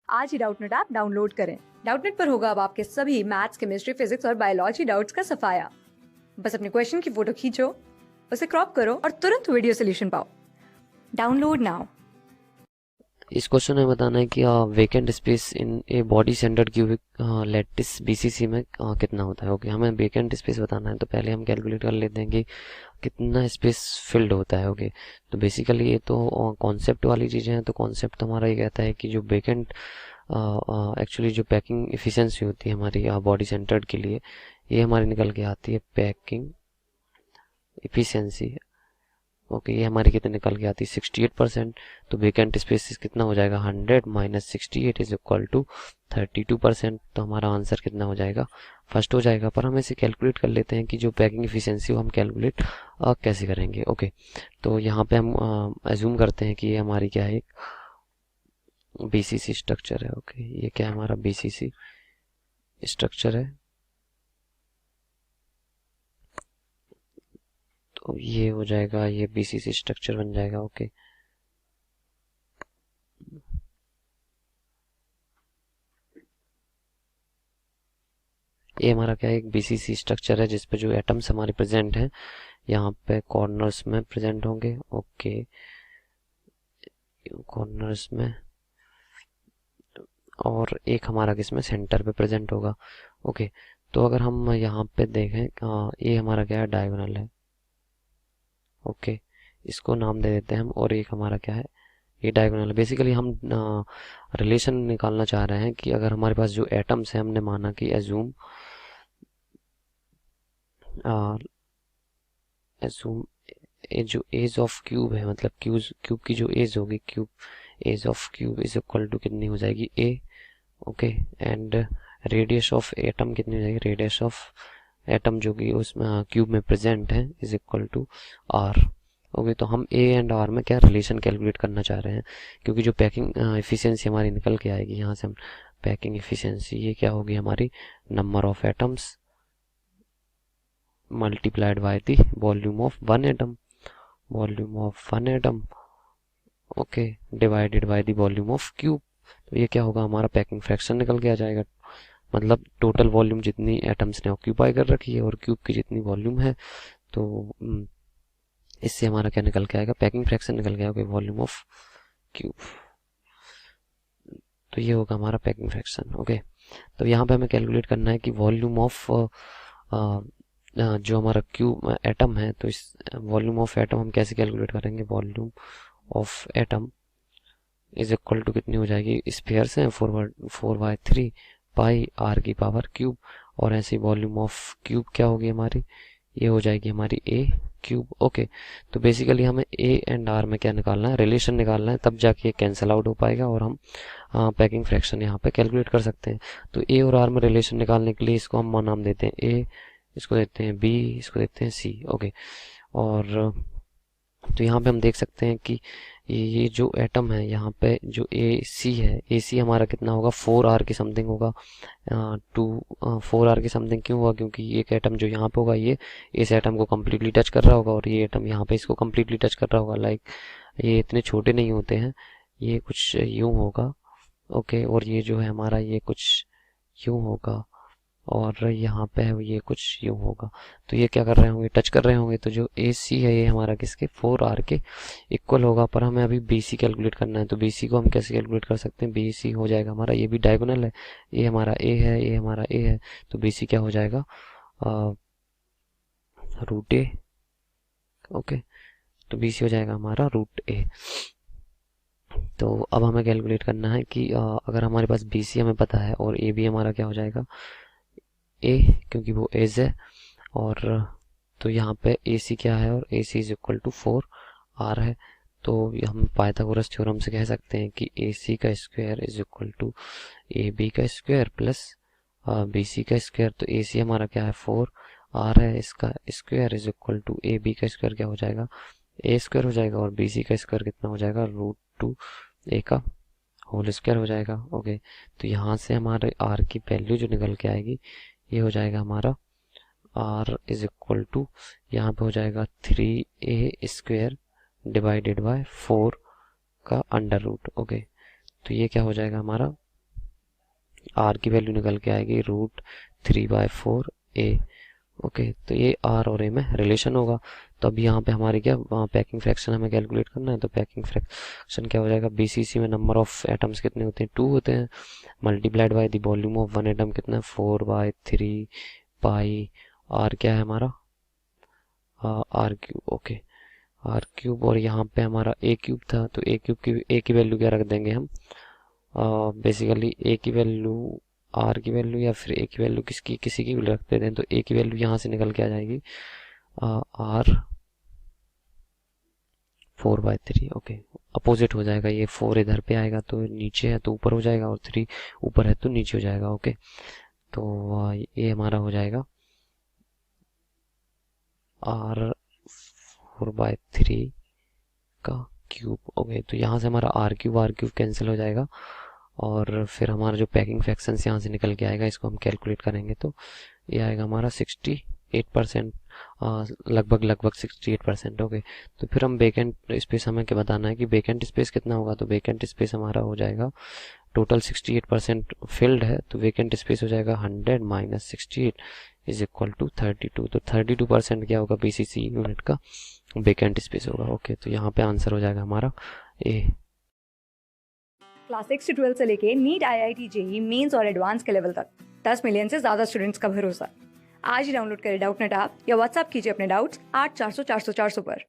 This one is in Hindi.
आज ही डाउटनेट ऐप डाउनलोड करें। डाउटनेट पर होगा अब आपके सभी मैथ्स, केमिस्ट्री, फिजिक्स और बायोलॉजी डाउट्स का सफाया। बस अपने क्वेश्चन की फोटो खींचो, उसे क्रॉप करो और तुरंत वीडियो सोल्यूशन पाओ। Download now. इस क्वेश्चन में बताना है कि vacant space in a body centred cubic lattice BCC में कितना होता है। ओके, हमें वेकेंट स्पेस बताना है तो पहले हम कैलकुलेट कर लेते हैं कि कितना स्पेस फिल्ड होता है। ओके, तो बेसिकली ये तो कॉन्सेप्ट वाली चीज़ें हैं। तो कॉन्सेप्ट हमारा ये कहता है कि जो वेकेंट एक्चुअली जो पैकिंग एफिशिएंसी होती है हमारी बॉडी सेंटर्ड के लिए, ये हमारी निकल के आती है पैकिंग एफिशिएंसी। ओके, ये हमारी कितनी निकल के आती है 68%। तो वेकेंट स्पेसिस कितना हो जाएगा 100 माइनस 68 इज इक्वल टू 32%। तो हमारा आंसर कितना हो जाएगा, फर्स्ट हो जाएगा। पर हम इसे कैलकुलेट कर लेते हैं कि जो पैकिंग एफिशिएंसी वो हम कैलकुलेट कैसे करेंगे। ओके, तो यहाँ पे हम एज्यूम करते हैं कि ये हमारी क्या है, एक बीसीसी स्ट्रक्चर है। ओके, ये क्या है, हमारा बीसीसी स्ट्रक्चर है। तो ये हो जाएगा, ये बीसीसी स्ट्रक्चर बन जाएगा। ओके, ये हमारा क्या है, एक बीसीसी स्ट्रक्चर है जिसपे जो एटम्स हमारे प्रेजेंट हैं यहाँ पे कॉर्नर्स में प्रेजेंट होंगे। ओके, कॉर्नर्स में, और एक हमारा किसमें, सेंटर पे प्रेजेंट होगा। ओके, तो अगर हम यहाँ पे देखें, ये हमारा क्या है, डायगोनल है। ओके, इसको नाम दे देते हैं हम, और एक हमारा क्या है, ये डायगोनल है। बेसिकली हम रिलेशन निकालना चाह रहे हैं कि अगर हमारे पास जो एटम्स हैं, हमने माना कि एज्यूम एज्यूम जो एज ऑफ क्यूब है, मतलब क्यूब की जो एज होगी, cube edge of cube is equal to कितनी हो जाएगी, a. Okay, and radius of atom कितनी हो जाएगी, रेडियस ऑफ एटम जो कि उसमें क्यूब में प्रेजेंट है is equal to R. Okay, तो हम ए एंड आर में क्या रिलेशन कैलकुलेट करना चाह रहे हैं, क्योंकि जो पैकिंग एफिशिएंसी हमारी निकल के आएगी यहाँ से, हम पैकिंग एफिशिएंसी ये क्या होगी हमारी, number of atoms multiplied by the volume of one atom, volume of one atom. Okay, divided by the volume of cube. तो ये क्या होगा, हमारा पैकिंग फ्रैक्शन निकल के आ जाएगा, मतलब टोटल वॉल्यूम जितनी एटम्स ने ऑक्यूपाई कर रखी है और क्यूब की जितनी वॉल्यूम है। तो इससे हमारा क्या निकल के आएगा, पैकिंग फ्रैक्शन निकल के आएगा, वॉल्यूम ऑफ क्यूब। तो ये होगा हमारा पैकिंग फ्रैक्शन। ओके, तो यहाँ पे हमें कैलकुलेट करना है कि वॉल्यूम ऑफ जो हमारा क्यूब एटम है, तो इस वॉल्यूम ऑफ एटम हम कैसे कैलकुलेट करेंगे, volume of atom is equal to कितनी हो जाएगी, स्फीयर से 4/3 पाई आर की पावर क्यूब, और ऐसे वॉल्यूम ऑफ क्यूब क्या होगी हमारी, ये हो जाएगी हमारी ए क्यूब। ओके, तो बेसिकली हमें ए एंड आर में क्या निकालना है, रिलेशन निकालना है, तब जाके ये कैंसिल आउट हो पाएगा और हम पैकिंग फ्रैक्शन यहाँ पे कैलकुलेट कर सकते हैं। तो ए और आर में रिलेशन निकालने के लिए इसको हम नाम देते हैं ए, इसको देते हैं बी, इसको देते हैं सी। ओके, और तो यहाँ पे हम देख सकते हैं कि ये जो एटम है यहाँ पे जो ए सी है, ए सी हमारा कितना होगा, 4R की समथिंग होगा। 4R की समथिंग क्यों होगा, क्योंकि एक एटम जो यहाँ पे होगा ये इस एटम को कम्प्लीटली टच कर रहा होगा, और ये एटम यहाँ पे इसको कम्प्लीटली टच कर रहा होगा। लाइक ये इतने छोटे नहीं होते हैं, ये कुछ यूं होगा। ओके, और ये जो है हमारा ये कुछ यूं होगा, और यहाँ पे है ये कुछ यूं होगा। तो ये क्या कर रहे होंगे, टच कर रहे होंगे। तो जो ए सी है ये हमारा किसके, 4R के इक्वल होगा। पर हमें अभी बी सी कैलकुलेट करना है, तो बी सी को हम कैसे कैलकुलेट कर सकते हैं, बी सी हो जाएगा हमारा, ये भी डायगोनल है, ये हमारा ए है, ये हमारा ए है, तो बी सी क्या हो जाएगा, रूट ए। ओके, तो बी सी हो जाएगा हमारा रूट ए। तो अब हमें कैलकुलेट करना है कि अगर हमारे पास बी सी हमें पता है और ए भी हमारा क्या हो जाएगा, ए, क्योंकि वो एज है। और तो यहाँ पे ए सी क्या है, और ए सी इज इक्वल टू 4R है। तो हम पाइथागोरस थ्योरम से कह सकते हैं कि ए सी का square is equal to A B का स्क्वायर प्लस बी सी का स्क्वायर। तो ए सी हमारा क्या है, 4R है, इसका square is equal to A B का स्क्वायर क्या हो जाएगा, ए स्क्वायर हो जाएगा, और बी सी का स्क्वायर कितना हो जाएगा, रूट 2 ए का होल स्क्वायर हो जाएगा। ओके, तो यहाँ से हमारे आर की वैल्यू जो निकल के आएगी, ये हो जाएगा हमारा r इज इक्वल टू, यहाँ पे हो जाएगा 3a स्क्वायर डिवाइडेड बाय 4 का अंडर रूट। ओके, तो ये क्या हो जाएगा हमारा आर की वैल्यू निकल के आएगी √3/4a। ओके, तो ये आर और ए में रिलेशन होगा। तो अभी यहाँ पे हमारी क्या पैकिंग फ्रैक्शन हमें कैलकुलेट करना है। तो पैकिंग फ्रैक्शन क्या हो जाएगा, बीसीसी में नंबर ऑफ एटम्स कितने होते हैं, 2 होते हैं, multiplied by the volume of one atom कितना है, 4/3 पाई आर क्या है हमारा, R cube. Okay, R cube, और यहाँ पे हमारा ए क्यूब था, तो ए क्यूब की ए की वैल्यू क्या रख देंगे हम, बेसिकली ए की वैल्यू आर की वैल्यू या फिर ए की वैल्यू किसी की भी रख देते हैं। तो ए की वैल्यू यहाँ से निकल के आ जाएगी आर 4/3। ओके, अपोजिट हो जाएगा, ये 4 इधर पे आएगा तो नीचे है तो ऊपर हो जाएगा, और 3 ऊपर है तो नीचे हो जाएगा। ओके, तो ये हमारा हो जाएगा आर 4/3 का क्यूब। ओके, तो यहाँ से हमारा आर क्यूब कैंसिल हो जाएगा, और फिर हमारा जो पैकिंग फ्रैक्शन यहाँ से निकल के आएगा, इसको हम कैलकुलेट करेंगे तो ये आएगा हमारा 68%, लगभग 68%। ओके, तो फिर हम वेकेंट स्पेस हमें क्या बताना है कि वेकेंट स्पेस कितना होगा। तो वेकेंट स्पेस हमारा हो जाएगा, टोटल 68% फिल्ड है, तो वेकेंट स्पेस हो जाएगा 100 - 68 इज इक्वल टू 32। तो 32% क्या होगा, बीसीसी यूनिट का वेकेंट स्पेस होगा। ओके, तो यहाँ पे आंसर हो जाएगा हमारा ए। क्लास 6 से 12 से लेके नीट, IIT, जेई मेंस और एडवांस के लेवल तक 10 मिलियन से ज्यादा स्टूडेंट्स का भरोसा। आज ही डाउनलोड करें डाउटनेट ऐप या व्हाट्सएप कीजिए अपने डाउट्स 8400 400 400 पर।